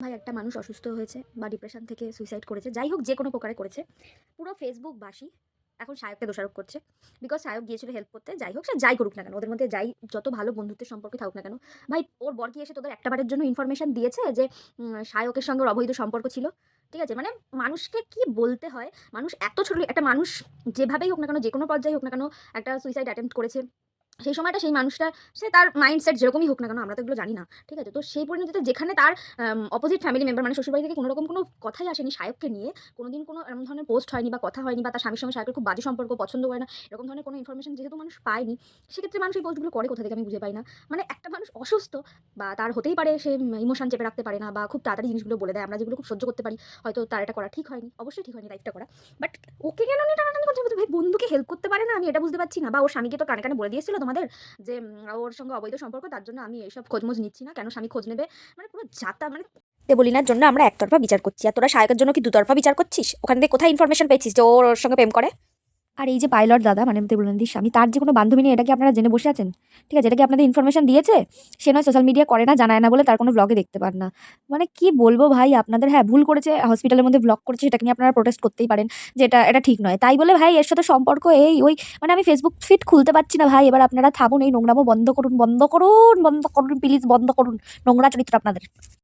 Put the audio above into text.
ভাই একটা মানুষ অসুস্থ হয়েছে বা ডিপ্রেশন থেকে সুইসাইড করেছে, যাই হোক যে কোনো প্রকারে করেছে, পুরো ফেসবুকবাসী এখন সায়ককে দোষারোপ করছে। বিকজ সায়ক গিয়েছিল হেল্প করতে, যাই হোক সে যাই করুক না কেন, ওদের মধ্যে যাই যত ভালো বন্ধুত্বের সম্পর্ক থাকুক না কেন, ভাই ওর বর কি এসে তোদের একটাবারের জন্য ইনফরমেশন দিয়েছে যে সায়কের সঙ্গে ওর অবৈধ সম্পর্ক ছিল? ঠিক আছে, মানে মানুষকে কি বলতে হয়, মানুষ এত ছোট একটা মানুষ যেভাবেই হোক না কেন, যে কোনো পর্যায়ে হোক না কেন, একটা সুইসাইড অ্যাটেম্প্ট করেছে, সেই সময়টা সেই মানুষটার, সে তার মাইন্ডসেট যেরকমই হোক না কেন, আমরা তো এগুলো জানি না। ঠিক আছে? তো সেই পরিণতিতে যেখানে তার অপোজিট ফ্যামিলি মেম্বার মানে শ্বশুরবাড়ি থেকে কোনো রকম কোনো কথাই আসেনি সায়ককে নিয়ে, কোনোদিন কোনো এরকম ধরনের পোস্ট হয়নি বা কথা হয়নি, বা তার স্বামীর সঙ্গে সায়কের খুব বাজে সম্পর্ক, পছন্দ করে না, এরকম ধরনের কোনো ইনফরমেশন যেহেতু মানুষ পায়নি, সেক্ষেত্রে মানুষ এই পোস্টগুলো করে কোথা থেকে আমি বুঝে পাই না। মানে একটা মানুষ অসুস্থ, বা তার হতেই পারে সে ইমোশন চেপে রাখতে পারে না, বা খুব তাড়াতাড়ি জিনিসগুলো বলে দেয়, আমরা যেগুলো খুব সহ্য করতে পারি, হয়তো তার এটা করা ঠিক হয়নি, অবশ্যই ঠিক হয়নি লাইফটা করা। বাট ওকে কেন নিয়ে টানাটানি করছে? ভাই বন্ধুকে হেল্প করতে পারে না, আমি এটা বুঝতে পারছি না। বা ওর স্বামীকে তো কানে কানে বলে দিয়েছিল তোমাদের যে ওর সঙ্গে অবৈধ সম্পর্ক, তার জন্য আমি এইসব খোঁজমোজ নিচ্ছি না, কেন স্বামী খোঁজ নেবে? মানে পুরো যাতা মানে তে বলি না জন্য আমরা একতরফা বিচার করছি, আর তোরা সায়কের জন্য কি দুতরফা বিচার করছিস? ওখান থেকে কোথায় ইনফরমেশন পেয়েছিস যে ওর সঙ্গে প্রেম করে? আর এই যে পাইলট দাদা মানে দেবুলন্দির স্বামী, তার যে কোনো বান্ধবী নেই, এটা কি আপনারা জেনে বসে আছেন? ঠিক আছে, এটা কি আপনাদের ইনফরমেশন দিয়েছে? সে নয় সোশ্যাল মিডিয়া করে না, জানায় না বলে তার কোনো ব্লগে দেখতে পান না। মানে কি বলবো ভাই আপনাদের, হ্যাঁ ভুল করেছে, হসপিটালের মধ্যে ব্লগ করেছে, সেটাকে নিয়ে আপনারা প্রোটেস্ট করতেই পারেন যে এটা ঠিক নয়, তাই বলে ভাই এর সাথে সম্পর্ক এই ওই, মানে আমি ফেসবুক ফিড খুলতে পারছি না ভাই। এবার আপনারা থামুন, এই নোংরামো বন্ধ করুন, বন্ধ করুন, বন্ধ করুন, প্লিজ বন্ধ করুন, নোংরা চরিত্র আপনাদের।